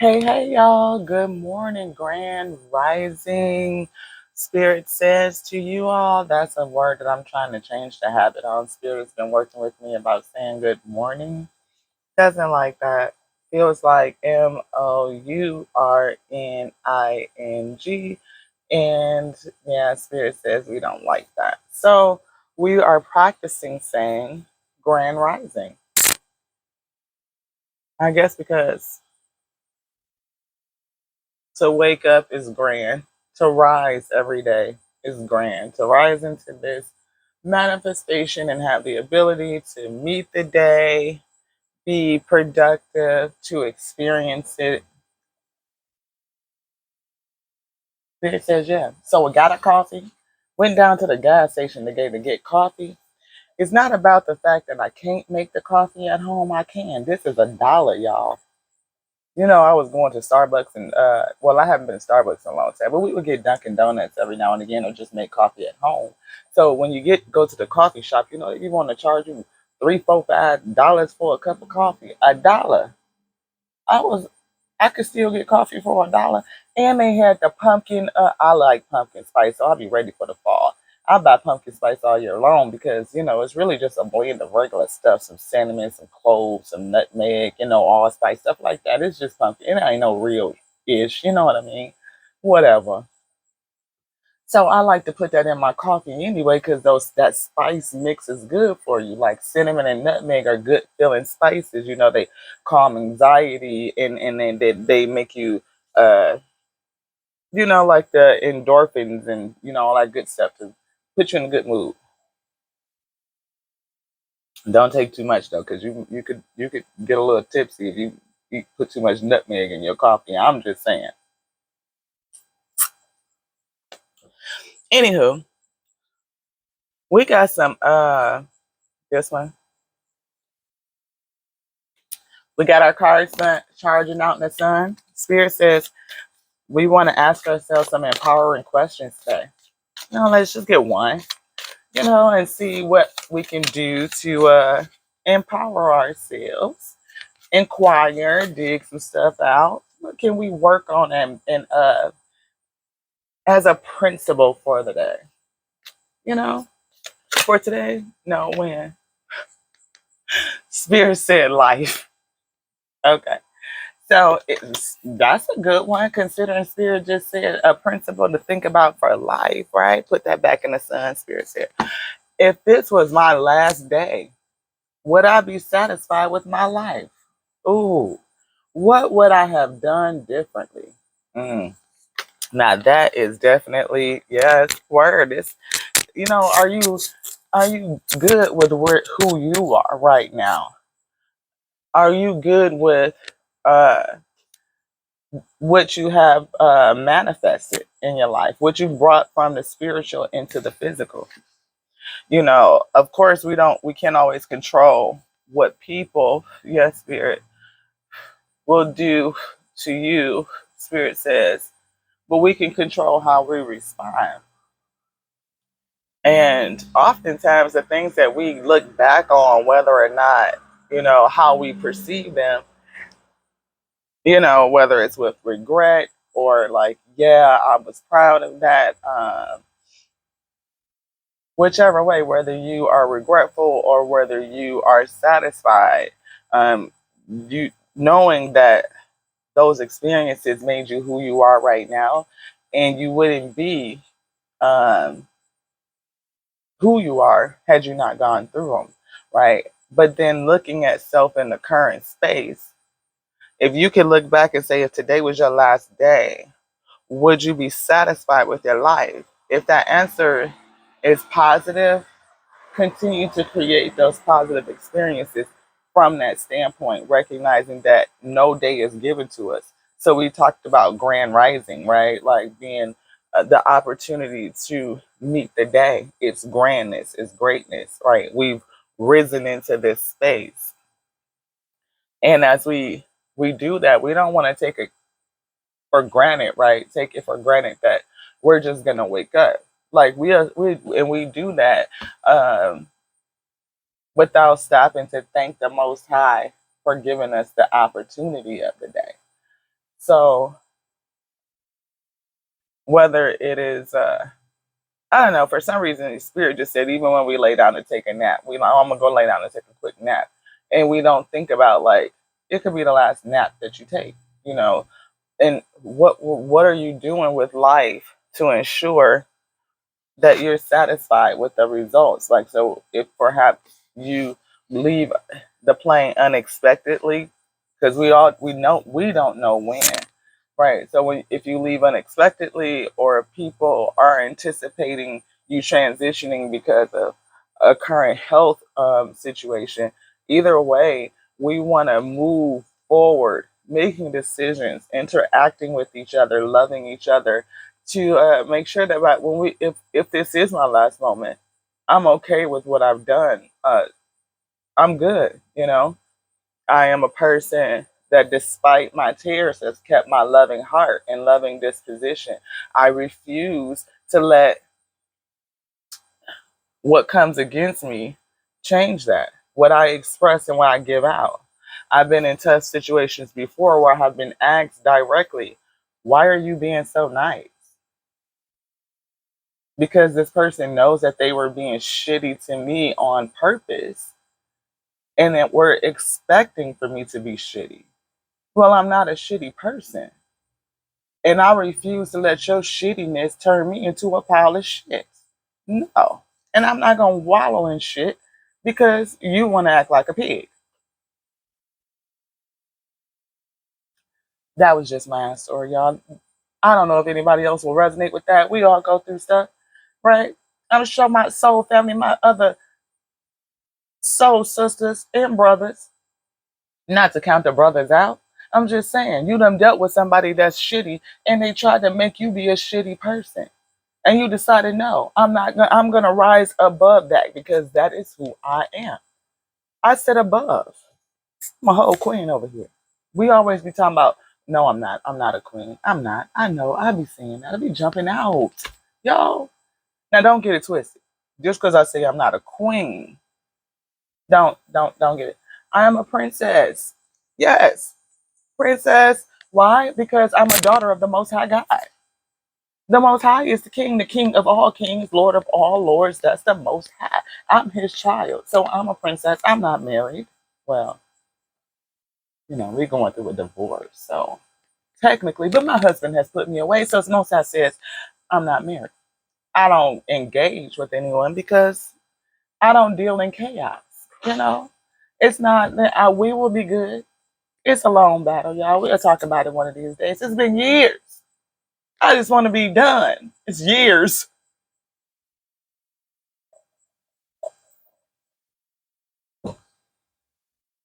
Hey, hey, y'all. Good morning, grand rising. Spirit says to you all, that's a word that I'm trying to change the habit on. Spirit's been working with me about saying good morning. Doesn't like that. Feels like Mourning. And yeah, Spirit says we don't like that. So we are practicing saying grand rising. I guess because to wake up is grand. To rise every day is grand. To rise into this manifestation and have the ability to meet the day, be productive, to experience it. It says, yeah. So I got a coffee, went down to the gas station today to get coffee. It's not about the fact that I can't make the coffee at home. I can. This is $1, y'all. I was going to Starbucks and well, I haven't been to Starbucks in a long time, but we would get Dunkin' Donuts every now and again or just make coffee at home. So when you go to the coffee shop, you want to charge you three, four, $5 for a cup of coffee. $1. I was I could still get coffee for $1. And they had the pumpkin. I like pumpkin spice, so I'll be ready for the fall. I buy pumpkin spice all year long because it's really just a blend of regular stuff, some cinnamon, some cloves, some nutmeg, allspice stuff like that. It's just pumpkin. It ain't no real ish. You know what I mean? Whatever. So I like to put that in my coffee anyway because those that spice mix is good for you. Like cinnamon and nutmeg are good feeling spices. They calm anxiety and then they make you uh like the endorphins and all that good stuff to put you in a good mood. Don't take too much though, because you could get a little tipsy if you put too much nutmeg in your coffee. I'm just saying. Anywho, we got some this one. We got our cars charging out in the sun. Spirit says we want to ask ourselves some empowering questions today. Let's just get one, and see what we can do to empower ourselves, inquire, dig some stuff out. What can we work on and as a principle for the day? You know, for today? No, when? Spirit said life. Okay. So that's a good one, considering Spirit just said a principle to think about for life, right? Put that back in the sun, Spirit said. If this was my last day, would I be satisfied with my life? Ooh, what would I have done differently? Mm. Now that is definitely yes, word. It's are you good with who you are right now? Are you good with uh what you have manifested in your life, what you brought from the spiritual into the physical? Of course we can't always control what people, yes, spirit, will do to you, spirit says, but we can control how we respond. And oftentimes the things that we look back on, whether or not, how we perceive them, whether it's with regret or like, yeah, I was proud of that. Whichever way, whether you are regretful or whether you are satisfied, you knowing that those experiences made you who you are right now, and you wouldn't be um, who you are had you not gone through them, right? But then looking at self in the current space, if you can look back and say, if today was your last day, would you be satisfied with your life? If that answer is positive, continue to create those positive experiences from that standpoint, recognizing that no day is given to us. So we talked about grand rising, right? Like being the opportunity to meet the day. It's grandness, it's greatness, right? We've risen into this space. And as we do that, we don't want to take it for granted, right? Take it for granted that we're just gonna wake up. Like we do that um, without stopping to thank the Most High for giving us the opportunity of the day. So whether it is I don't know, for some reason the spirit just said even when we lay down to take a nap, we like, oh, I'm gonna go lay down and take a quick nap. And we don't think about like it could be the last nap that you take, you know. And what are you doing with life to ensure that you're satisfied with the results? Like, so if perhaps you leave the plane unexpectedly, because we don't know when, right? So when if you leave unexpectedly, or if people are anticipating you transitioning because of a current health situation, either way, we want to move forward, making decisions, interacting with each other, loving each other, to make sure that when if this is my last moment, I'm okay with what I've done. I'm good, you know. I am a person that, despite my tears, has kept my loving heart and loving disposition. I refuse to let what comes against me change that. What I express and what I give out. I've been in tough situations before where I have been asked directly, why are you being so nice? Because this person knows that they were being shitty to me on purpose and that we're expecting for me to be shitty. Well, I'm not a shitty person. And I refuse to let your shittiness turn me into a pile of shit. No. And I'm not going to wallow in shit because you want to act like a pig. That was just my story, y'all. I don't know if anybody else will resonate with that. We all go through stuff, right? I'm sure my soul family, my other soul sisters and brothers, not to count the brothers out. I'm just saying, you done dealt with somebody that's shitty and they tried to make you be a shitty person. And you decided, no, I'm going to rise above that because that is who I am. I said above. I'm a whole queen over here. We always be talking about, no, I'm not. I'm not a queen. I'm not. I know. I be seeing that. I be jumping out. Y'all. Now don't get it twisted. Just because I say I'm not a queen, don't get it. I am a princess. Yes. Princess. Why? Because I'm a daughter of the Most High God. The Most High is the king of all kings, Lord of all lords. That's the Most High. I'm his child. So I'm a princess. I'm not married. Well, we're going through a divorce. So technically, but my husband has put me away. So as Most High says, I'm not married. I don't engage with anyone because I don't deal in chaos. You know, it's not that we will be good. It's a long battle, y'all. We'll talk about it one of these days. It's been years. I just want to be done. It's years.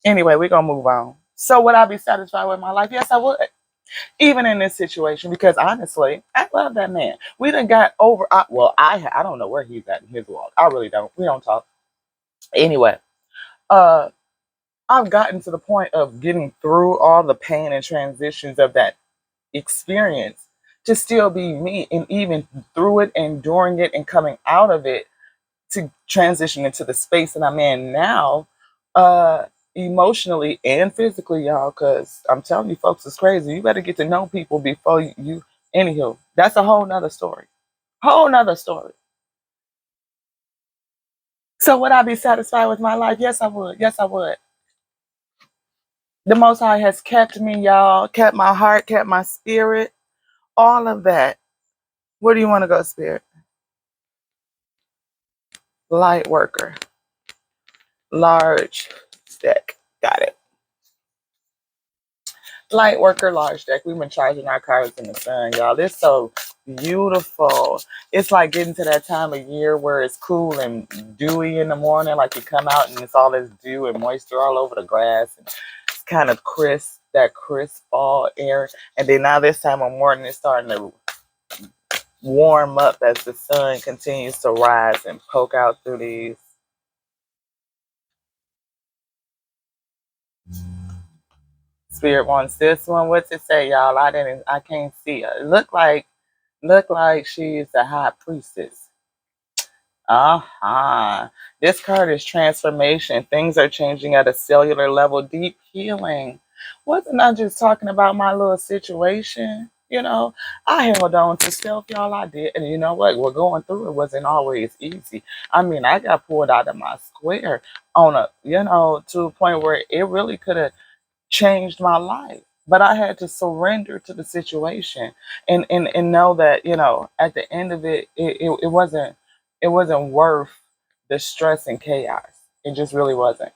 Anyway, we're gonna move on. So would I be satisfied with my life? Yes, I would. Even in this situation, because honestly, I love that man. We done got over. I don't know where he's at in his walk. I really don't. We don't talk. Anyway, uh, I've gotten to the point of getting through all the pain and transitions of that experience to still be me, and even through it and during it and coming out of it, to transition into the space that I'm in now, uh, emotionally and physically, y'all. Because I'm telling you, folks, it's crazy. You better get to know people before you. Anywho, that's a whole nother story. Whole nother story. So would I be satisfied with my life? Yes, I would. Yes, I would. The Most High has kept me, y'all. Kept my heart, kept my spirit, all of that. Where do you want to go, spirit? Light worker, large deck. Got it. Light worker, large deck. We've been charging our cars in the sun, y'all. It's so beautiful. It's like getting to that time of year where it's cool and dewy in the morning. Like you come out and it's all this dew and moisture all over the grass. And it's kind of crisp, that crisp fall air. And then now this time of morning, it's starting to warm up as the sun continues to rise and poke out through these. Spirit wants this one. What's it say, y'all? I can't see her. Look like she's the high priestess. Uh-huh. This card is transformation. Things are changing at a cellular level. Deep healing. Wasn't I just talking about my little situation? I held on to self, y'all. I did. And you know what? Well, going through it wasn't always easy. I mean, I got pulled out of my square on to a point where it really could have changed my life. But I had to surrender to the situation and know that, at the end of it, it wasn't worth the stress and chaos. It just really wasn't.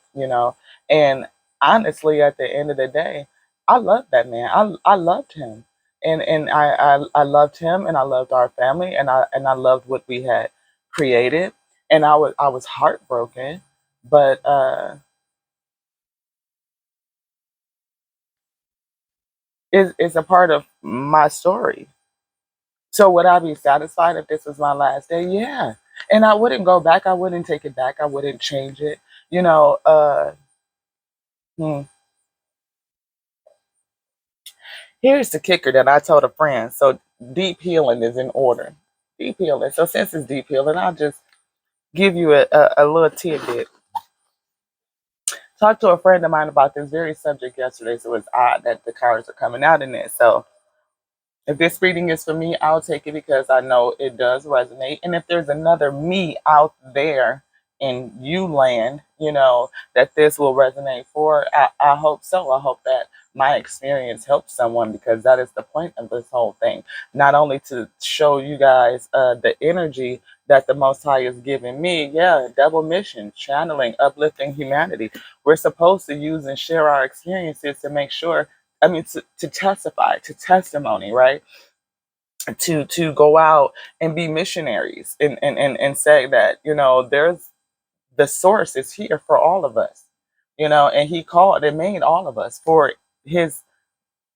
And honestly, at the end of the day, I loved that man. I loved him. And I loved him and I loved our family and I loved what we had created. And I was heartbroken, but it's a part of my story. So would I be satisfied if this was my last day? Yeah. And I wouldn't go back. I wouldn't take it back. I wouldn't change it. You know, hmm. Here's the kicker that I told a friend. So deep healing is in order. Deep healing. So since it's deep healing, I'll just give you a little tidbit. Talked to a friend of mine about this very subject yesterday, so it's odd that the cards are coming out in it. So if this reading is for me, I'll take it because I know it does resonate. And if there's another me out there in you land, that this will resonate for, I hope so. I hope that my experience helps someone because that is the point of this whole thing. Not only to show you guys the energy that the Most High is giving me, yeah, double mission, channeling, uplifting humanity. We're supposed to use and share our experiences to make sure to testify, to testimony, right? To go out and be missionaries and say that, there's the source is here for all of us, and he called and made all of us for his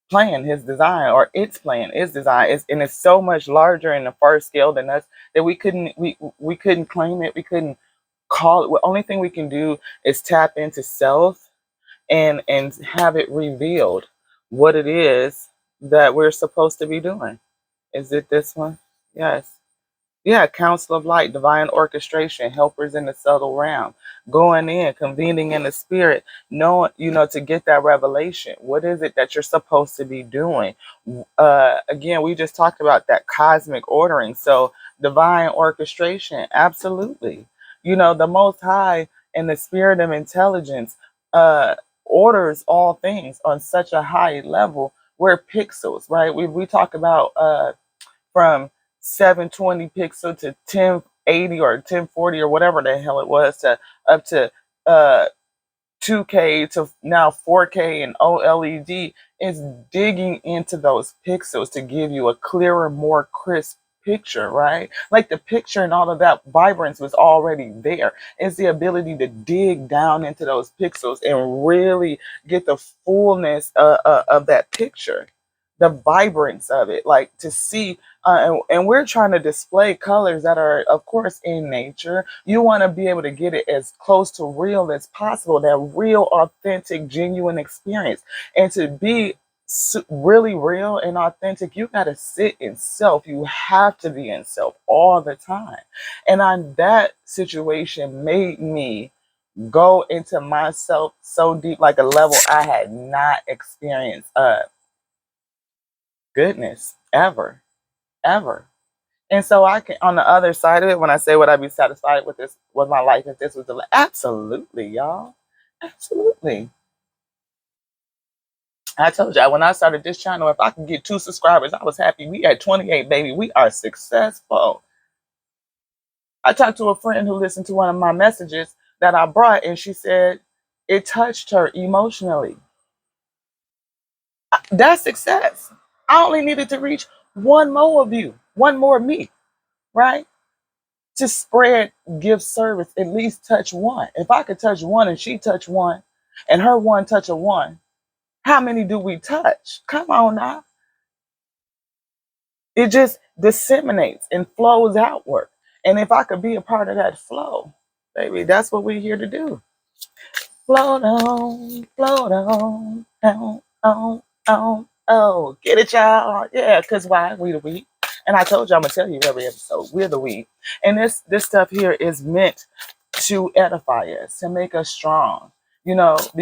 plan, his design, or its plan, its design. And it's so much larger in the first scale than us that we couldn't claim it, we couldn't call it. The only thing we can do is tap into self and have it revealed what it is that we're supposed to be doing. Is it this one? Yes. Yeah, Council of Light, divine orchestration, helpers in the subtle realm, going in, convening in the spirit, knowing, to get that revelation. What is it that you're supposed to be doing? Again, we just talked about that cosmic ordering. So, divine orchestration, absolutely. The Most High and the spirit of intelligence orders all things on such a high level. We're pixels, right? We talk about from 720 pixel to 1080 or 1040 or whatever the hell it was to up to uh 2K to now 4K and OLED is digging into those pixels to give you a clearer, more crisp picture, right? Like the picture and all of that vibrance was already there. It's the ability to dig down into those pixels and really get the fullness of that picture, the vibrance of it, like to see. And we're trying to display colors that are, of course, in nature. You want to be able to get it as close to real as possible, that real, authentic, genuine experience. And to be really real and authentic, you got to sit in self. You have to be in self all the time. And on that situation made me go into myself so deep, like a level I had not experienced. Goodness, ever. And so I can, on the other side of it, when I say would I be satisfied with this, with my life if this was the absolutely, y'all, absolutely. I told you when I started this channel, if I could get 2 subscribers, I was happy. We at 28, baby. We are successful. I talked to a friend who listened to one of my messages that I brought, and she said it touched her emotionally. That's success. I only needed to reach one more of you, one more of me, right? To spread, give service, at least touch one. If I could touch one and she touch one and her one touch a one, how many do we touch? Come on now. It just disseminates and flows outward. And if I could be a part of that flow, baby, that's what we're here to do. Float on. Oh, get it, y'all. Yeah, because why? We the weed. And I told you I'm gonna tell you every episode, we're the weed. And this stuff here is meant to edify us, to make us strong.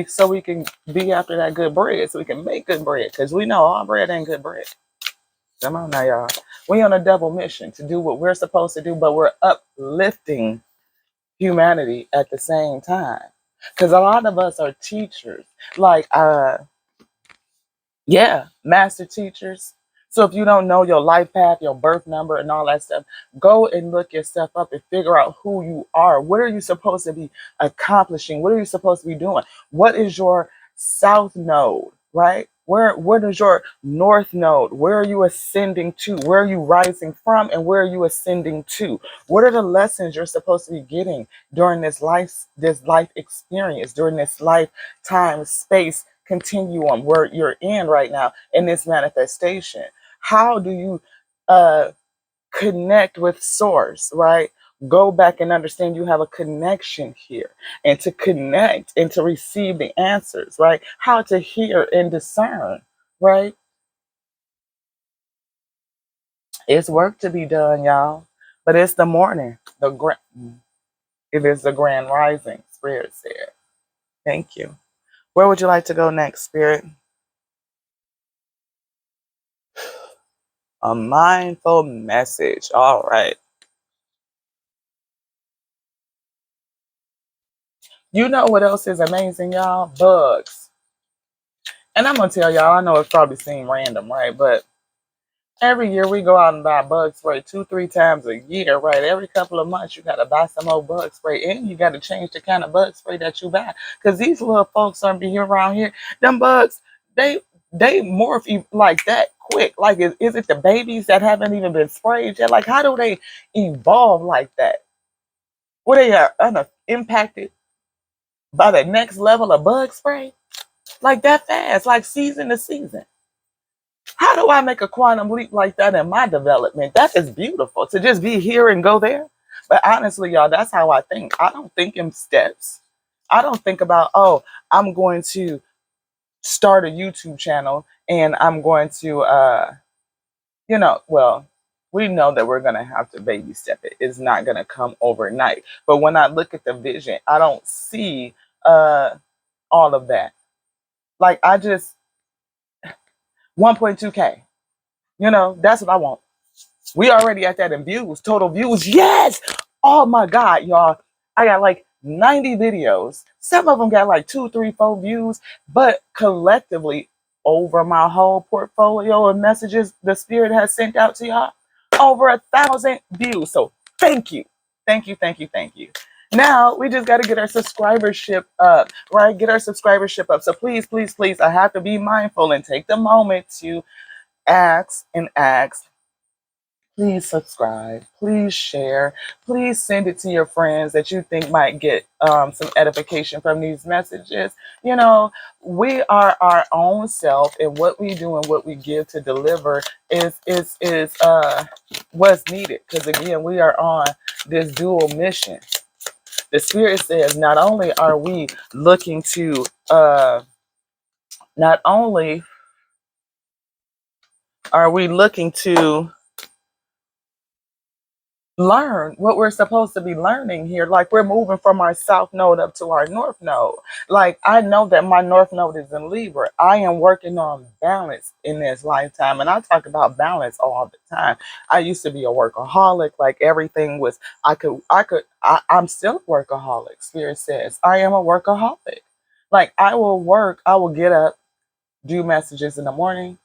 so we can be after that good bread, so we can make good bread, because we know all bread ain't good bread. Come on now, y'all. We on a double mission to do what we're supposed to do, but we're uplifting humanity at the same time. Because a lot of us are teachers, like yeah, master teachers. So if you don't know your life path, your birth number, and all that stuff, go and look your stuff up and figure out who you are. What are you supposed to be accomplishing? What are you supposed to be doing? What is your south node, right? What is your north node? Where are you ascending to? Where are you rising from, and where are you ascending to? What are the lessons you're supposed to be getting during this life experience, during this lifetime space continuum where you're in right now in this manifestation? How do you uh connect with source, right? Go back and understand you have a connection here, and to connect and to receive the answers, right? How to hear and discern, right? It's work to be done, y'all. But it's the morning. It is the grand rising, Spirit said. Thank you. Where would you like to go next, Spirit? A mindful message. All right. You know what else is amazing, y'all? Bugs. And I'm gonna tell y'all, I know it probably seems random, right? But every year we go out and buy bug spray 2, 3 times a year, right? Every couple of months you gotta buy some old bug spray, and you gotta change the kind of bug spray that you buy. Cause these little folks aren't be here around here. Them bugs, they they morph like that quick. Like is it the babies that haven't even been sprayed yet? Like how do they evolve like that? Were they impacted by the next level of bug spray? Like that fast, like season to season. How do I make a quantum leap like that in my development? That is beautiful to just be here and go there. But honestly, y'all, that's how I think. I don't think in steps. I don't think about, oh, I'm going to start a YouTube channel and I'm going to, well, we know that we're going to have to baby step it. It's not going to come overnight. But when I look at the vision, I don't see all of that. Like I just 1.2K. That's what I want. We already at that in views, total views. Yes. Oh my God, y'all. I got like 90 videos. Some of them got like 2, 3, 4 views, but collectively over my whole portfolio of messages the spirit has sent out to y'all, over 1,000 views. So thank you. Thank you, thank you, thank you. Now we just got to get our subscribership up, right? Get our subscribership up. So please, please, please, I have to be mindful and take the moment to ask. Please subscribe. Please share. Please send it to your friends that you think might get some edification from these messages. We are our own self, and what we do and what we give to deliver is what's needed. Because again, we are on this dual mission. The spirit says not only are we looking to not only are we looking to learn what we're supposed to be learning here. Like we're moving from our south node up to our north node. Like I know that my north node is in Libra. I am working on balance in this lifetime. And I talk about balance all the time. I used to be a workaholic. Like everything was, I'm still a workaholic. Spirit says I am a workaholic. Like I will work, I will get up, do messages in the morning.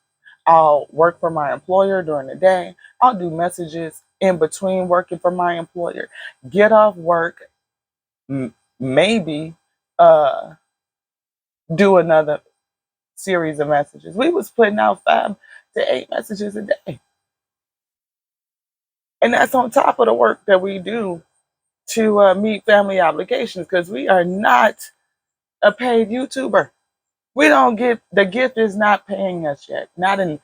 I'll work for my employer during the day. I'll do messages in between working for my employer. Get off work, maybe uh, do another series of messages. We was putting out 5 to 8 messages a day. And that's on top of the work that we do to meet family obligations, because we are not a paid YouTuber. We don't get, the gift is not paying us yet. Not in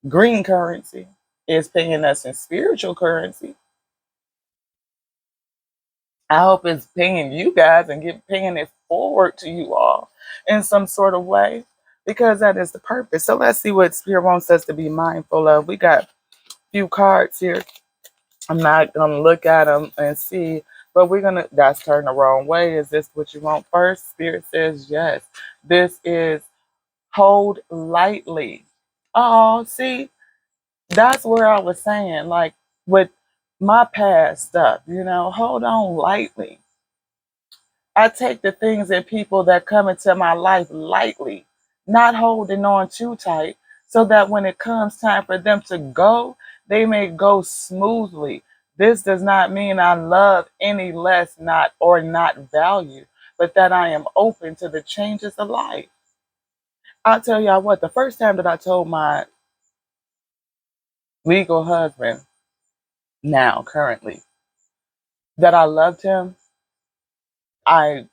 green currency. It's paying us in spiritual currency. I hope it's paying you guys and paying it forward to you all in some sort of way, because that is the purpose. So let's see what Spirit wants us to be mindful of. We got a few cards here. I'm not going to look at them and see But we're gonna that's turned the wrong way. Is this what you want first? Spirit says yes. This is hold lightly. Oh, see, that's where I was saying, like with my past stuff, hold on lightly. I take the things and people that come into my life lightly, not holding on too tight, so that when it comes time for them to go, they may go smoothly. This does not mean I love any less, not or not value, but that I am open to the changes of life. I'll tell y'all what, the first time that I told my legal husband, now currently, that I loved him, I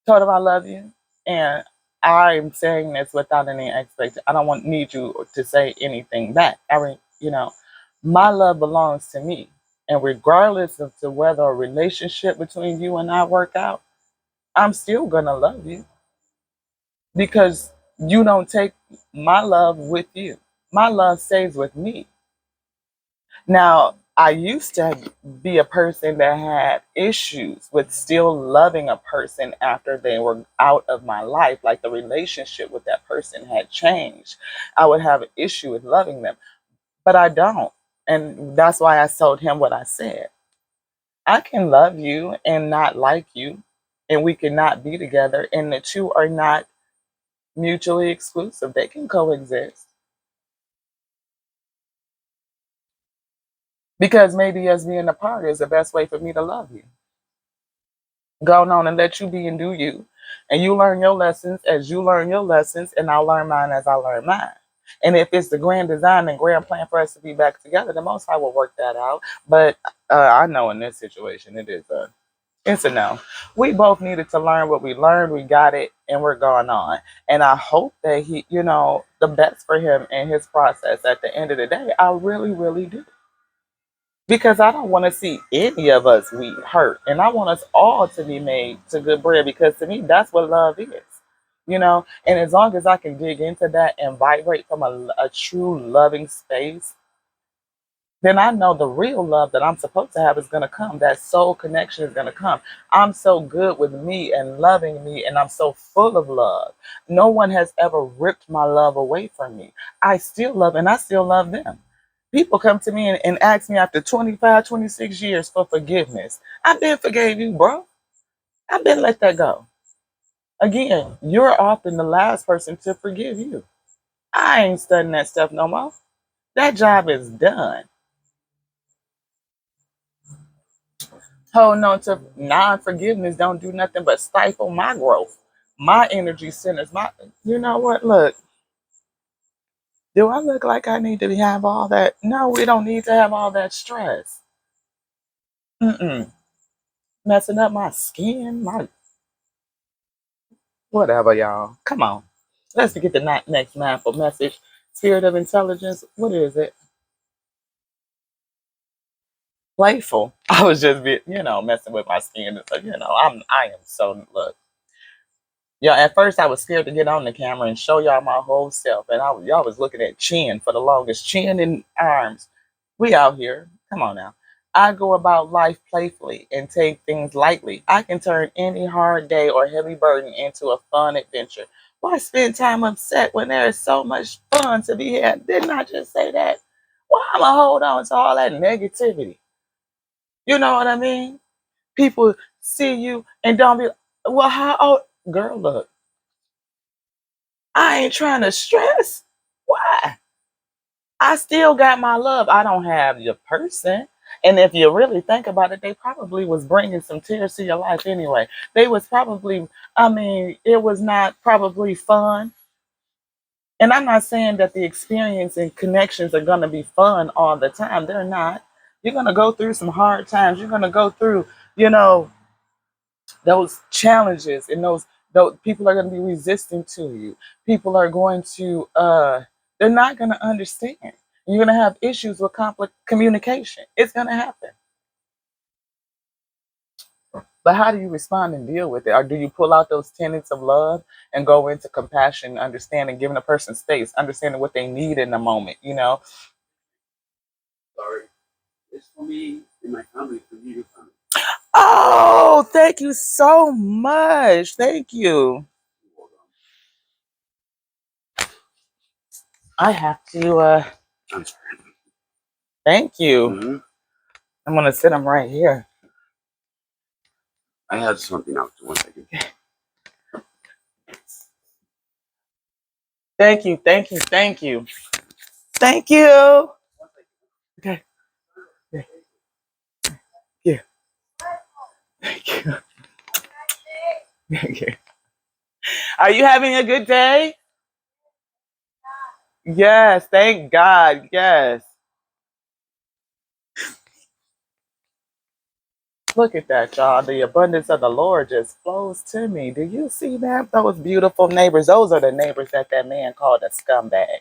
told him I love you, and I'm saying this without any expectation. I don't need you to say anything back. My love belongs to me, and regardless of to whether a relationship between you and I work out, I'm still gonna love you because you don't take my love with you. My love stays with me. Now, I used to be a person that had issues with still loving a person after they were out of my life, like the relationship with that person had changed. I would have an issue with loving them, but I don't. And that's why I told him what I said. I can love you and not like you, and we cannot be together, and the two are not mutually exclusive. They can coexist because maybe us being apart is the best way for me to love you. Go on and let you be and do you. And you learn your lessons as you learn your lessons, and I'll learn mine as I learn mine. And if it's the grand design and grand plan for us to be back together, the Most High will work that out. But I know in this situation, it's a no. We both needed to learn what we learned. We got it, and we're going on. And I hope that he, the best for him and his process at the end of the day. I really, really do, because I don't want to see any of us we hurt, and I want us all to be made to good bread. Because to me, that's what love is. And as long as I can dig into that and vibrate from a true loving space, then I know the real love that I'm supposed to have is going to come. That soul connection is going to come. I'm so good with me and loving me, and I'm so full of love. No one has ever ripped my love away from me. I still love, and I still love them. People come to me and ask me after 25, 26 years for forgiveness. I've been forgave you, bro. I've been let that go. Again, you're often the last person to forgive you. I ain't studying that stuff no more. That job is done. Holding on to non-forgiveness don't do nothing but stifle my growth, my energy centers. You know what? Look, do I look like I need to have all that? No, we don't need to have all that stress. Mm-mm. Messing up my skin, my whatever, y'all. Come on, let's get the next mindful message. Spirit of intelligence. What is it? Playful. I was just messing with my skin. So I am so look. Yeah, at first I was scared to get on the camera and show y'all my whole self, and y'all was looking at chin for the longest, chin and arms. We out here. Come on now. I go about life playfully and take things lightly. I can turn any hard day or heavy burden into a fun adventure. Why spend time upset when there is so much fun to be had? Didn't I just say that? Why am I hold on to all that negativity? You know what I mean? People see you and don't be well. How old girl? Look, I ain't trying to stress. Why? I still got my love. I don't have your person. And if you really think about it, they probably was bringing some tears to your life anyway. They was probably, it was not probably fun. And I'm not saying that the experience and connections are going to be fun all the time. They're not. You're going to go through some hard times. You're going to go through, you know, those challenges, and those people are going to be resistant to you. People are going to they're not going to understand. You're going to have issues with conflict communication. It's going to happen. But how do you respond and deal with it? Or do you pull out those tenets of love and go into compassion, understanding, giving a person space, understanding what they need in the moment? Sorry. It's for me and my family, for you, your family. Oh, thank you so much. Thank you. I have to thank you. Mm-hmm. I'm gonna sit them right here. I had something else. 1 second. Thank you, thank you, thank you. Thank you. Okay. Yeah. Yeah. Thank you. Thank you. Are you having a good day? Yes, thank God. Yes. Look at that, y'all. The abundance of the Lord just flows to me. Do you see that? Those beautiful neighbors. Those are the neighbors that man called a scumbag.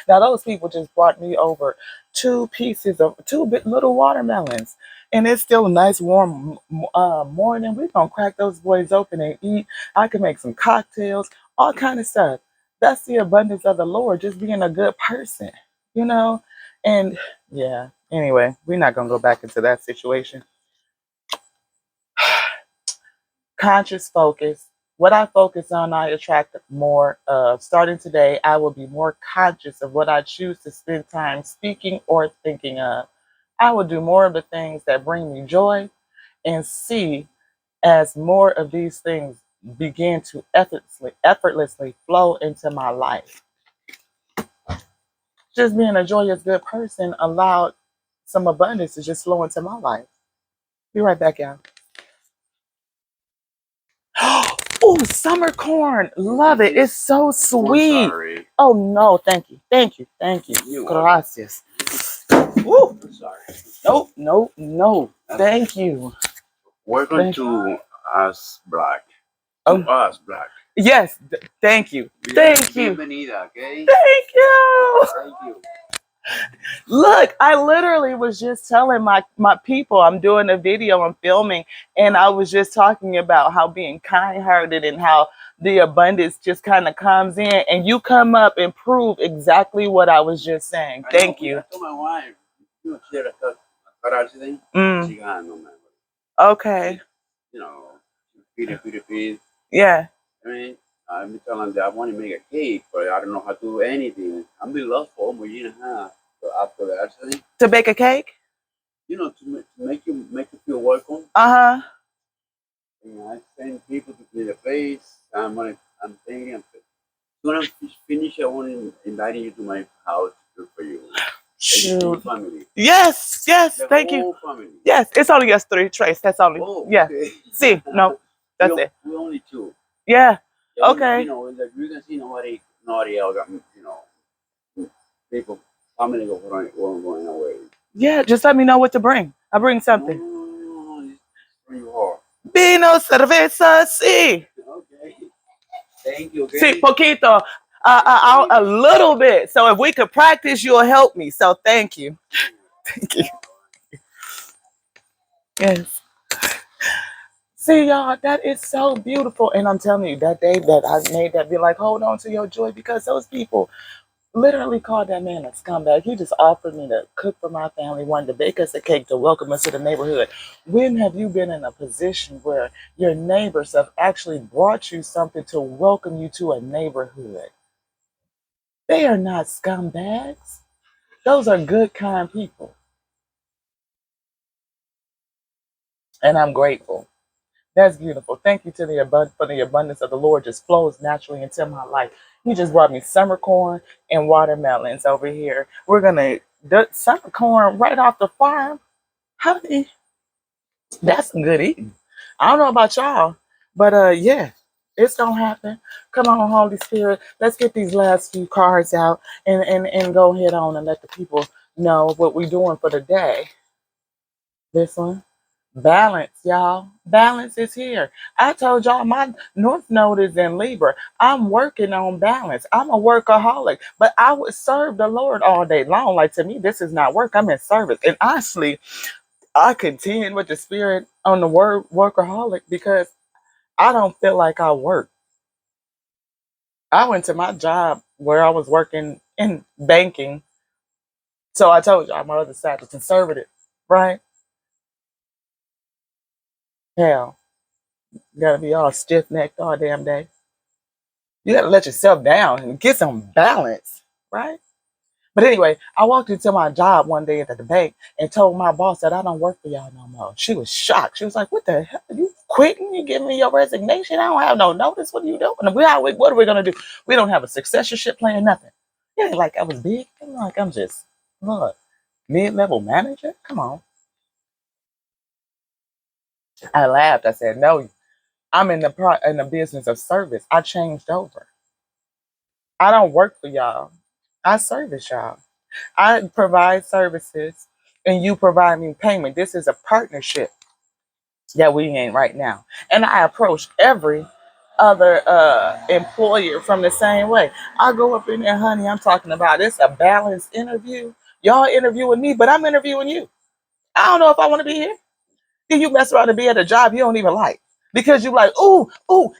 Now, those people just brought me over two little watermelons. And it's still a nice warm morning. We're going to crack those boys open and eat. I can make some cocktails, all kind of stuff. That's the abundance of the Lord, just being a good person, you know? And yeah, anyway, we're not going to go back into that situation. Conscious focus. What I focus on, I attract more of. Starting today, I will be more conscious of what I choose to spend time speaking or thinking of. I will do more of the things that bring me joy and see as more of these things begin to effortlessly flow into my life. Just being a joyous, good person allowed some abundance to just flow into my life. Be right back, y'all. Oh, summer corn. Love it. It's so sweet. Sorry. Oh, no. Thank you. Thank you. Thank you. Gracias. Woo. Sorry. No, no, no. Thank you. Welcome to Us Black. Oh, Us Black. yes. Thank you. Thank you. Bienvenida, okay? Thank you. Thank you. Look, I literally was just telling my people, I'm doing a video, I'm filming, and I was just talking about how being kind-hearted and how the abundance just kind of comes in, and you come up and prove exactly what I was just saying. Thank you. I told my wife, she had a car accident. She got no man. Okay. You know, feed. Yeah. I mean, I'm telling them I want to make a cake, but I don't know how to do anything. I'm been lost for almost a year and a half. So after the accident, To bake a cake? you know, to make you feel welcome. Uh-huh. And I send people to clean the place. I'm thinking, when I finish, I want to invite you to my house to cook for you. Shoot. Family. Yes, yes, The thank whole you. family. Yes, it's only us three, Trace. That's only. Oh, yeah. okay. See, no, that's it. We only two. Yeah. Yeah, Okay. You know, like you can see nobody else. You know, people, family going away. Yeah, just let me know what to bring. I'll bring something. No, it's pretty hard. Vino, cerveza, sí. Okay. Thank you. Okay. Sí, poquito. A little bit. So if we could practice, you'll help me. So thank you. Thank you. Yes. See, y'all, that is so beautiful. And I'm telling you, that day that I made that be like, hold on to your joy, because those people literally called that man a scumbag. He just offered me to cook for my family, wanted to bake us a cake to welcome us to the neighborhood. When have you been in a position where your neighbors have actually brought you something to welcome you to a neighborhood? They are not scumbags. Those are good, kind people. And I'm grateful. That's beautiful. Thank you to for the abundance of the Lord just flows naturally into my life. He just brought me summer corn and watermelons over here. We're gonna summer corn right off the farm, honey. That's some good eating. I don't know about y'all, but yeah, it's gonna happen. Come on, Holy Spirit. Let's get these last few cards out and go ahead on and let the people know what we're doing for the day. This one. Balance, y'all. Balance is here. I told y'all my North Node is in Libra. I'm working on balance. I'm a workaholic, but I would serve the Lord all day long. Like, to me, this is not work. I'm in service. And honestly, I contend with the spirit on the word workaholic because I don't feel like I work. I went to my job where I was working in banking. So I told y'all my other side is conservative, right? Hell, you gotta be all stiff necked all damn day. You gotta let yourself down and get some balance, right? But anyway, I walked into my job one day at the bank and told my boss that I don't work for y'all no more. She was shocked. She was like, "What the hell? You quitting? You giving me your resignation? I don't have no notice. What are you doing? What are we gonna do? We don't have a successorship plan, nothing." It ain't like I was big. I'm like, I'm just look, mid-level manager. Come on. I laughed. I said, "No, I'm in the business of service. I changed over. I don't work for y'all. I service y'all. I provide services and you provide me payment. This is a partnership that we in right now." And I approach every other employer from the same way. I go up in there, honey, I'm talking about it's a balanced interview. Y'all interviewing me, but I'm interviewing you. I don't know if I want to be here. Then you mess around and be at a job you don't even like. Because you like, ooh,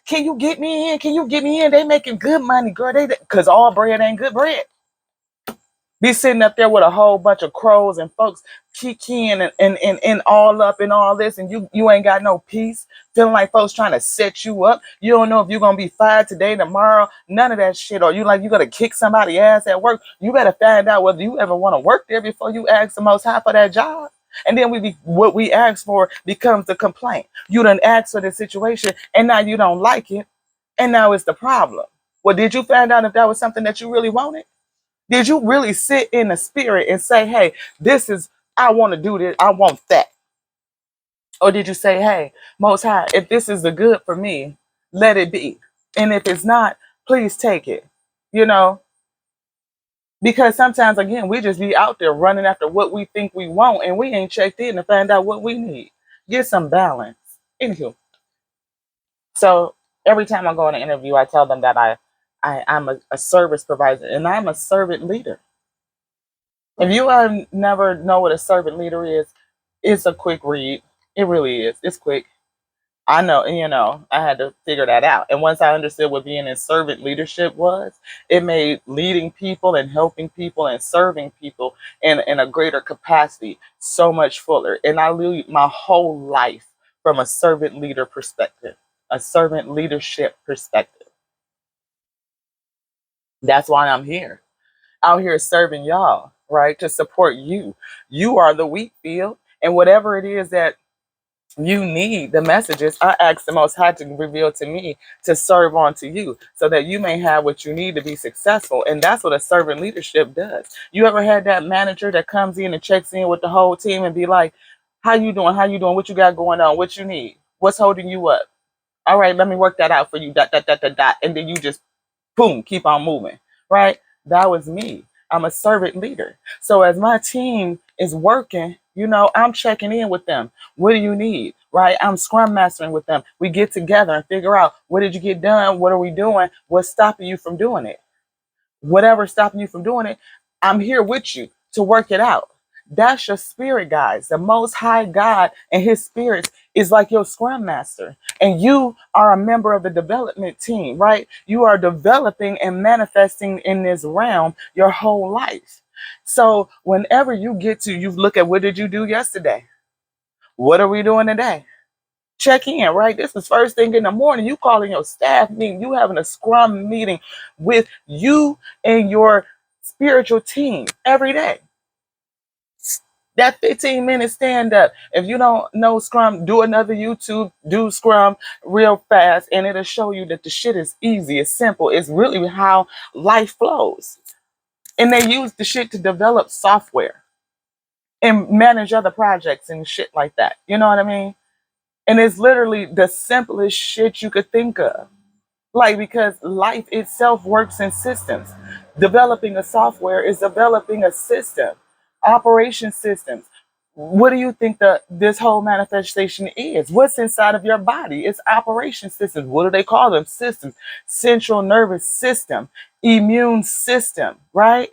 can you get me in? Can you get me in? They making good money, girl. Because all bread ain't good bread. Be sitting up there with a whole bunch of crows and folks kikiing and all up and all this, and you ain't got no peace, feeling like folks trying to set you up. You don't know if you're gonna be fired today, tomorrow, none of that shit. Or you like you gonna kick somebody ass at work. You better find out whether you ever want to work there before you ask the most high for that job. And then what we ask for becomes a complaint. You done asked for the situation and now you don't like it, and now it's the problem. Well, did you find out if that was something that you really wanted? Did you really sit in the spirit and say, hey, I want to do this, I want that? Or did you say, hey, Most High, if this is the good for me, let it be. And if it's not, please take it. You know, because sometimes, again, we just be out there running after what we think we want and we ain't checked in to find out what we need. Get some balance. Anywho, so every time I go on an interview, I tell them that I'm a service provider and I'm a servant leader. If you never know what a servant leader is, it's a quick read. It really is. It's quick. I know, I had to figure that out. And once I understood what being in servant leadership was, it made leading people and helping people and serving people in a greater capacity so much fuller. And I lead my whole life from a servant leader perspective, a servant leadership perspective. That's why I'm here, out here serving y'all, right? To support you. You are the wheat field, and whatever it is that you need, the messages, I ask the Most High to reveal to me to serve on to you so that you may have what you need to be successful. And that's what a servant leadership does. You ever had that manager that comes in and checks in with the whole team and be like, how you doing? How you doing? What you got going on? What you need? What's holding you up? All right, let me work that out for you. Dot, dot, dot, dot, dot. And then you just boom, keep on moving, right? That was me. I'm a servant leader. So as my team is working, I'm checking in with them. What do you need, right? I'm scrum mastering with them. We get together and figure out, what did you get done? What are we doing? What's stopping you from doing it? Whatever's stopping you from doing it, I'm here with you to work it out. That's your spirit, guys. The Most High God and His spirits is like your scrum master. And you are a member of the development team, right? You are developing and manifesting in this realm your whole life. So whenever you look at, what did you do yesterday? What are we doing today? Check in, right? This is first thing in the morning. You calling your staff meeting. You having a scrum meeting with you and your spiritual team every day. That 15-minute stand up. If you don't know Scrum, do another YouTube, do Scrum real fast, and it'll show you that the shit is easy, it's simple. It's really how life flows. And they use the shit to develop software and manage other projects and shit like that. You know what I mean? And it's literally the simplest shit you could think of. Like, because life itself works in systems. Developing a software is developing a system, operation systems. What do you think this whole manifestation is? What's inside of your body? It's operation systems. What do they call them? Systems. Central nervous system, immune system, right?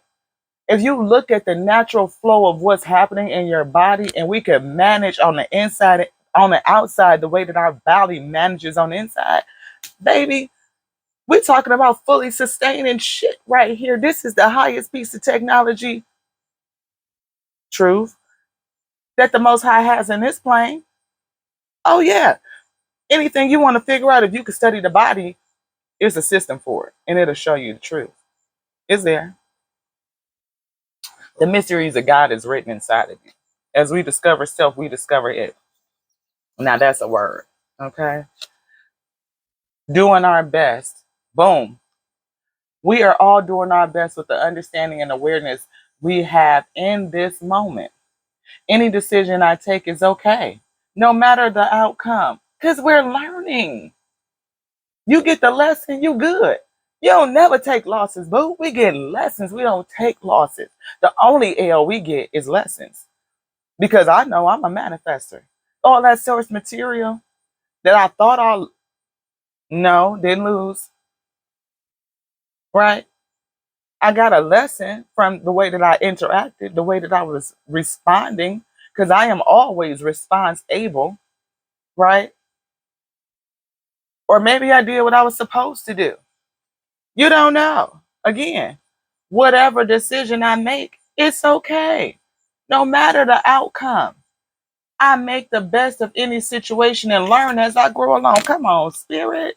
If you look at the natural flow of what's happening in your body, and we can manage on the inside, on the outside, the way that our body manages on the inside, baby, we're talking about fully sustaining shit right here. This is the highest piece of technology, truth, that the Most High has in this plane. Oh, yeah. Anything you want to figure out, if you could study the body, it's a system for it, and it'll show you the truth. It's there. The mysteries of God is written inside of you. As we discover self, we discover it. Now that's a word. Okay? Doing our best. Boom. We are all doing our best with the understanding and awareness we have in this moment. Any decision I take is okay, no matter the outcome, because we're learning. You get the lesson, you good. You don't never take losses, boo. We get lessons. We don't take losses. The only L we get is lessons. Because I know I'm a manifester. All that source material that I thought no, didn't lose. Right? I got a lesson from the way that I interacted, the way that I was responding, because I am always response able, right? Or maybe I did what I was supposed to do. You don't know. Again, whatever decision I make, it's okay. No matter the outcome, I make the best of any situation and learn as I grow along. Come on, spirit.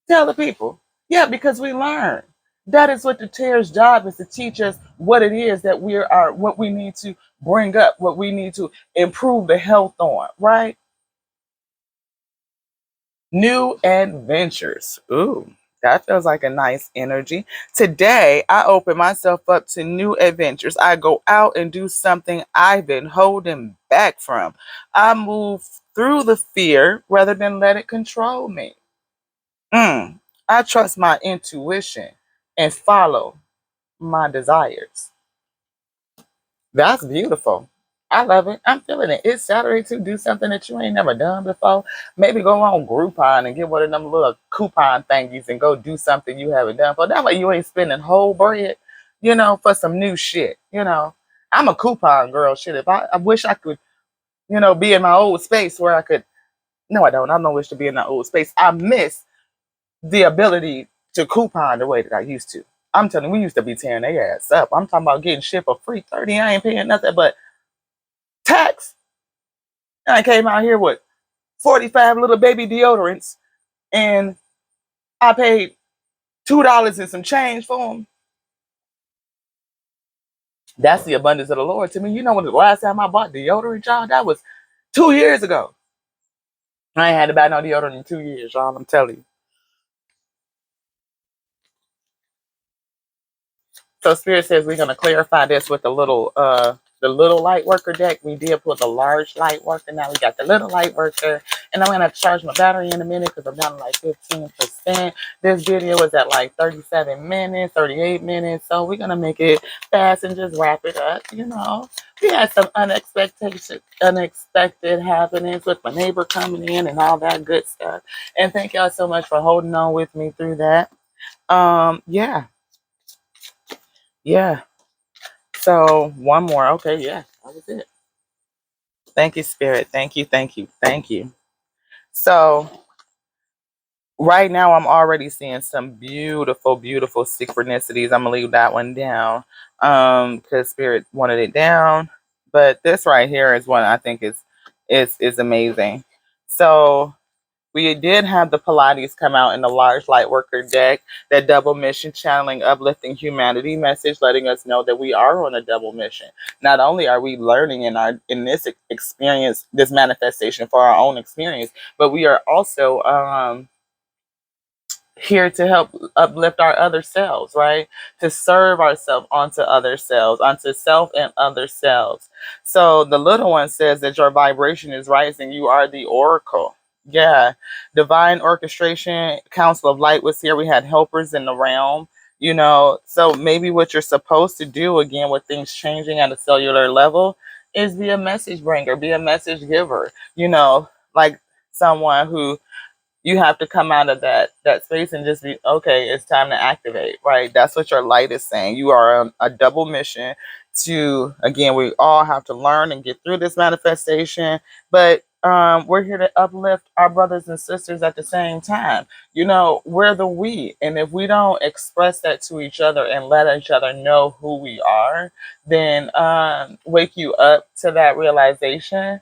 Tell the people. Yeah, because we learn. That is what the tear's job is, to teach us what it is that what we need to bring up, what we need to improve the health on, right? New adventures. Ooh, that feels like a nice energy. Today, I open myself up to new adventures. I go out and do something I've been holding back from. I move through the fear rather than let it control me. I trust my intuition and follow my desires. That's beautiful. I love it. I'm feeling it. It's Saturday to do something that you ain't never done before. Maybe go on Groupon and get one of them little coupon thingies and go do something you haven't done before. That way you ain't spending whole bread, for some new shit. I'm a coupon girl. Shit, if I wish I could, be in my old space where I could. No, I don't. I don't wish to be in that old space. I miss the ability to coupon the way that I used to. I'm telling you, we used to be tearing their ass up. I'm talking about getting shit for free 30. I ain't paying nothing but tax. And I came out here with 45 little baby deodorants and I paid $2 and some change for them. That's the abundance of the Lord to me. You know when the last time I bought deodorant, y'all? That was 2 years ago. I ain't had to buy no deodorant in 2 years, y'all. I'm telling you. So Spirit says we're gonna clarify this with the little light worker deck. We did put the large light worker. Now we got the little light worker. And I'm gonna charge my battery in a minute because I'm down to like 15%. This video is at like 37 minutes, 38 minutes. So we're gonna make it fast and just wrap it up. We had some unexpected happenings with my neighbor coming in and all that good stuff. And thank y'all so much for holding on with me through that. Yeah. Yeah. So one more. Okay, yeah, that was it. Thank you, Spirit. Thank you, thank you, thank you. So right now I'm already seeing some beautiful, beautiful synchronicities. I'm gonna leave that one down. Because Spirit wanted it down. But this right here is one I think is amazing. So we did have the Pilates come out in the large light worker deck, that double mission channeling uplifting humanity message, letting us know that we are on a double mission. Not only are we learning in this experience, this manifestation for our own experience, but we are also here to help uplift our other selves, right? To serve ourselves onto other selves, onto self and other selves. So the little one says that your vibration is rising. You are the oracle. Yeah. Divine orchestration, Council of Light was here. We had helpers in the realm, so maybe what you're supposed to do again with things changing at a cellular level is be a message bringer, be a message giver, like someone who you have to come out of that space and just be okay, it's time to activate, right? That's what your light is saying. You are on a double mission to, again, we all have to learn and get through this manifestation, but we're here to uplift our brothers and sisters at the same time. We're the we, and if we don't express that to each other and let each other know who we are, then wake you up to that realization.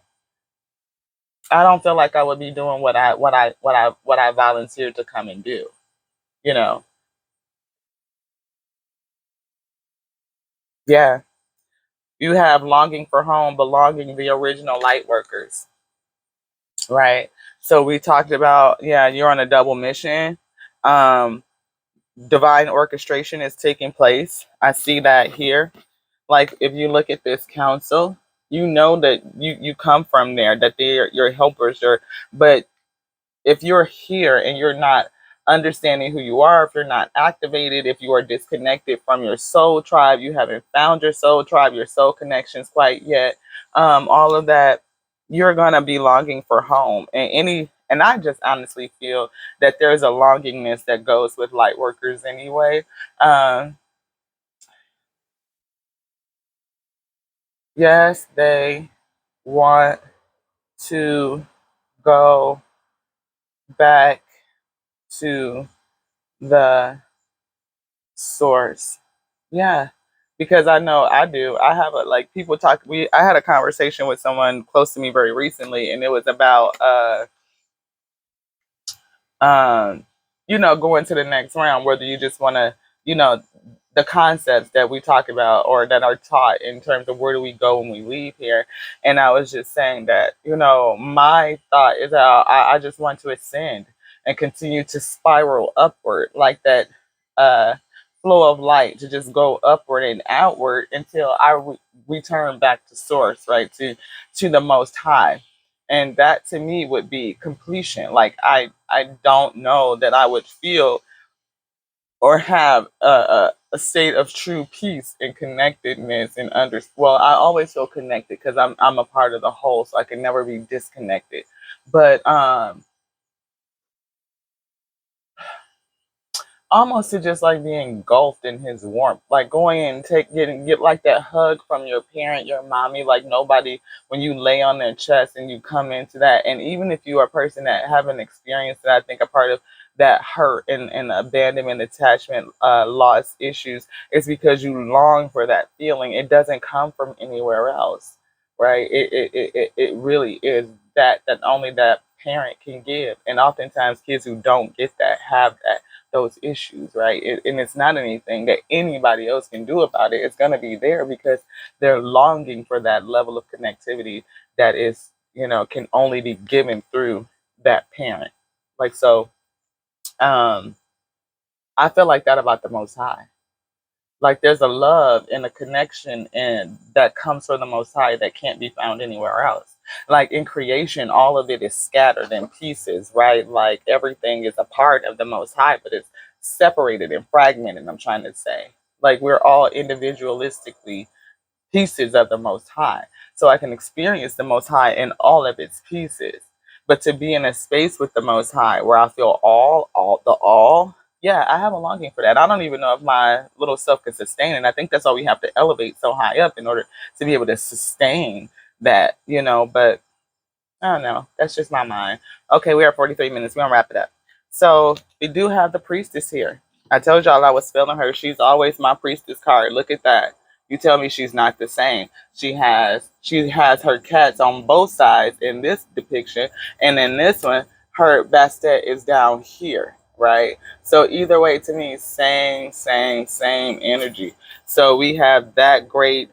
I don't feel like I would be doing what I volunteered to come and do. You know, yeah. You have longing for home, belonging, the original light workers, right? So we talked about, yeah, you're on a double mission. Um, Divine orchestration is taking place. I see that here. Like if you look at this council, you know that you come from there, that they're your helpers, but if you're here and you're not understanding who you are, if you're not activated, if you are disconnected from your soul tribe, you haven't found your soul tribe, your soul connections quite yet, all of that, you're gonna be longing for home. And I just honestly feel that there's a longingness that goes with light workers anyway. Um, yes, they want to go back to the source. Yeah, because I know I do. I have a like people talk. I had a conversation with someone close to me very recently, and it was about um, going to the next round, whether you just want to, you know, the concepts that we talk about or that are taught in terms of where do we go when we leave here. And I was just saying that, my thought is that I just want to ascend and continue to spiral upward like that uh, flow of light to just go upward and outward until return back to source, right? To the most high. And that to me would be completion. Like I don't know that I would feel or have a state of true peace and connectedness and well, I always feel connected because I'm a part of the whole, so I can never be disconnected. But almost to just like being engulfed in his warmth, like going and get like that hug from your parent, your mommy, like nobody, when you lay on their chest and you come into that. And even if you are a person that haven't experienced that, I think a part of that hurt and abandonment, attachment, loss issues is because you long for that feeling. It doesn't come from anywhere else, right? It really is that only that parent can give. And oftentimes kids who don't get that have those issues, right? And it's not anything that anybody else can do about it. It's going to be there because they're longing for that level of connectivity that is, can only be given through that parent. Like, so, um, I feel like that about the Most High. Like, there's a love and a connection and that comes from the Most High that can't be found anywhere else. Like in creation, all of it is scattered in pieces, right? Like everything is a part of the Most High, but it's separated and fragmented, I'm trying to say. Like we're all individualistically pieces of the Most High. So I can experience the Most High in all of its pieces. But to be in a space with the Most High where I feel all, yeah, I have a longing for that. I don't even know if my little self can sustain it. I think that's why we have to elevate so high up in order to be able to sustain that. But I don't know. That's just my mind. Okay, we are 43 minutes. We're gonna wrap it up. So we do have the priestess here. I told y'all I was feeling her. She's always my priestess card. Look at that. You tell me she's not the same. She has her cats on both sides in this depiction, and in this one, her bastet is down here, right? So either way, to me, same energy. So we have that great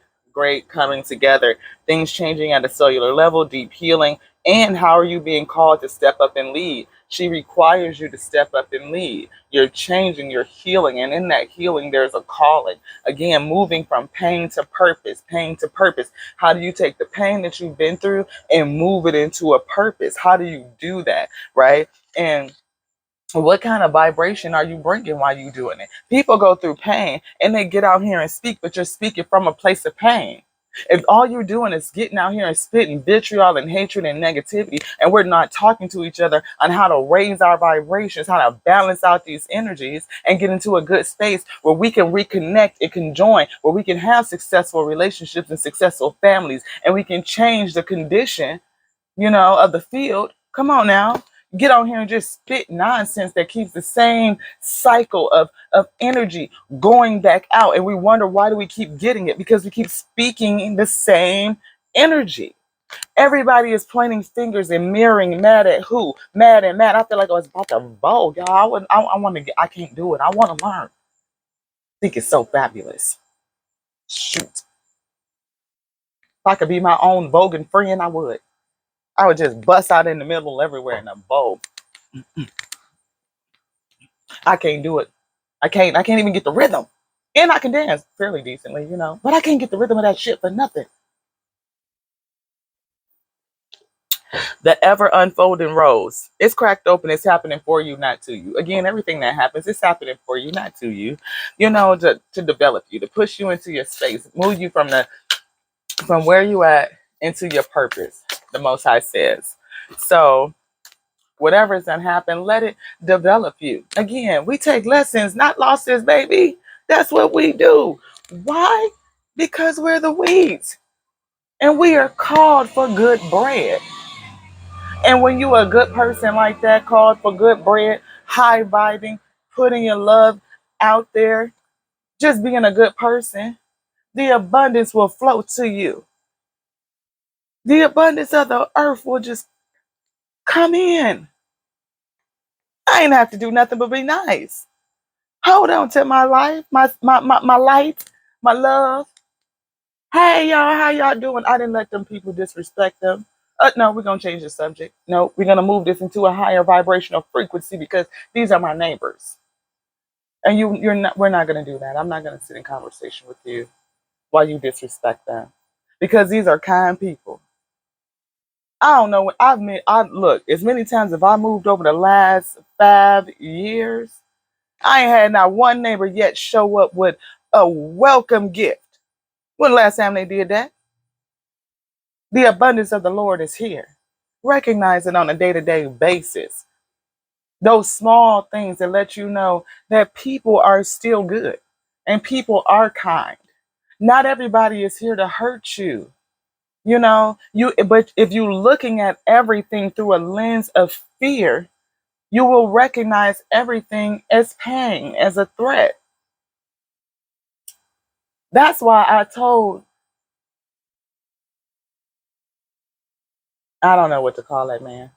coming together, things changing at a cellular level, deep healing, and how are you being called to step up and lead? She requires you to step up and lead. You're changing, you're healing, and in that healing, there's a calling. Again, moving from pain to purpose, pain to purpose. How do you take the pain that you've been through and move it into a purpose? How do you do that, right? And what kind of vibration are you bringing while you doing it? People go through pain and they get out here and speak, but you're speaking from a place of pain. If all you're doing is getting out here and spitting vitriol and hatred and negativity, and we're not talking to each other on how to raise our vibrations, how to balance out these energies and get into a good space where we can reconnect and conjoin, where we can have successful relationships and successful families, and we can change the condition of the field. Come on now. Get on here and just spit nonsense that keeps the same cycle of energy going back out. And we wonder, why do we keep getting it? Because we keep speaking in the same energy. Everybody is pointing fingers and mirroring, mad at who? Mad and mad. I feel like I was about to vote, y'all. I want to get, I can't do it. I want to learn. I think it's so fabulous. Shoot. If I could be my own voguing friend, I would. I would just bust out in the middle everywhere in a vogue. I can't do it. I can't even get the rhythm. And I can dance fairly decently, but I can't get the rhythm of that shit for nothing. The ever unfolding rose. It's cracked open. It's happening for you, not to you. Again, everything that happens is happening for you, not to you. To develop you, to push you into your space, move you from where you at into your purpose. The Most High says. So whatever's done happen, let it develop you. Again, we take lessons, not losses, baby. That's what we do. Why? Because we're the weeds, and we are called for good bread. And when you are a good person like that, called for good bread, high vibing, putting your love out there, just being a good person, the abundance will flow to you. The abundance of the earth will just come in. I ain't have to do nothing but be nice. Hold on to my life, my light, my love. Hey y'all, how y'all doing? I didn't let them people disrespect them. No, we're gonna change the subject. No, we're gonna move this into a higher vibrational frequency because these are my neighbors. And you're not. We're not gonna do that. I'm not gonna sit in conversation with you while you disrespect them, because these are kind people. I don't know what I've met. I look as many times as I moved over the last 5 years. I ain't had not one neighbor yet show up with a welcome gift. When the last time they did that? The abundance of the Lord is here. Recognize it on a day-to-day basis. Those small things that let you know that people are still good and people are kind. Not everybody is here to hurt you. But if you're looking at everything through a lens of fear, you will recognize everything as pain, as a threat. That's why I told, I don't know what to call that man.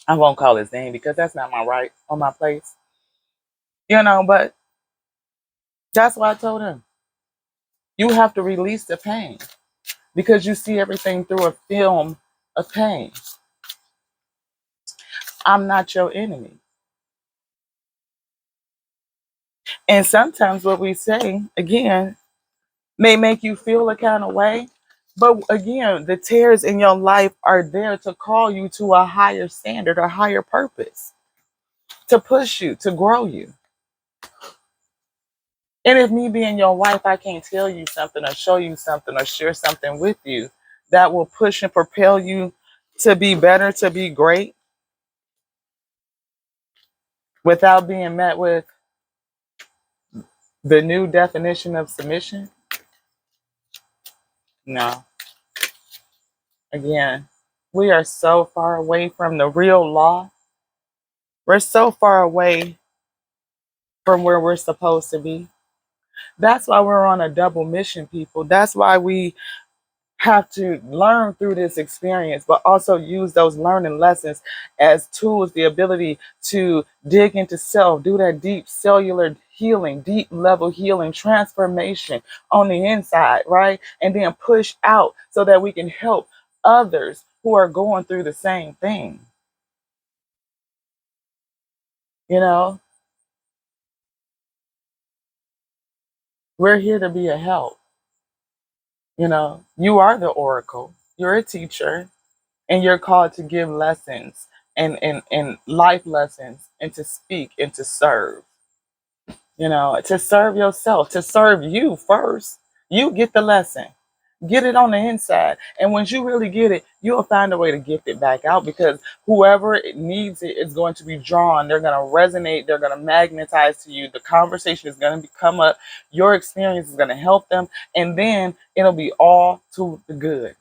I won't call his name because that's not my right or my place. But that's why I told him. You have to release the pain because you see everything through a film of pain. I'm not your enemy. And sometimes what we say, again, may make you feel a kind of way. But again, the tears in your life are there to call you to a higher standard, a higher purpose, to push you, to grow you. And if me being your wife, I can't tell you something or show you something or share something with you that will push and propel you to be better, to be great, without being met with the new definition of submission, no. Again, we are so far away from the real law. We're so far away from where we're supposed to be. That's why we're on a double mission, people. That's why we have to learn through this experience, but also use those learning lessons as tools, the ability to dig into self, do that deep cellular healing, deep level healing, transformation on the inside, right? And then push out so that we can help others who are going through the same thing. You know, we're here to be a help. You are the oracle, you're a teacher, and you're called to give lessons and life lessons and to speak and to serve, to serve yourself, to serve you first. You get the lesson, get it on the inside, and once you really get it, you'll find a way to gift it back out, because whoever it needs it is going to be drawn. They're going to resonate, they're going to magnetize to you. The conversation is going to come up, your experience is going to help them, and then it'll be all to the good.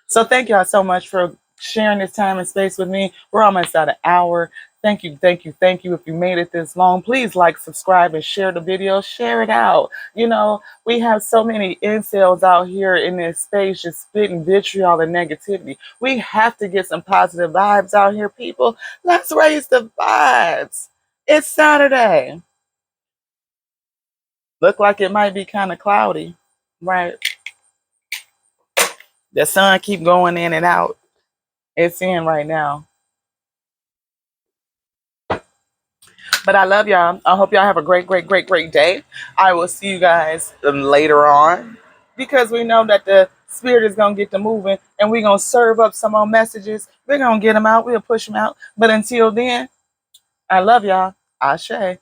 So thank y'all so much for sharing this time and space with me. We're almost at an hour. Thank you, thank you, thank you. If you made it this long, please like, subscribe, and share the video. Share it out. You know, we have so many incels out here in this space just spitting vitriol and negativity. We have to get some positive vibes out here, people. Let's raise the vibes. It's Saturday. Look like it might be kind of cloudy, right? The sun keep going in and out. It's in right now. But I love y'all. I hope y'all have a great, great, great, great day. I will see you guys later on because we know that the spirit is going to get to moving and we're going to serve up some more messages. We're going to get them out. We'll push them out. But until then, I love y'all. Ashe.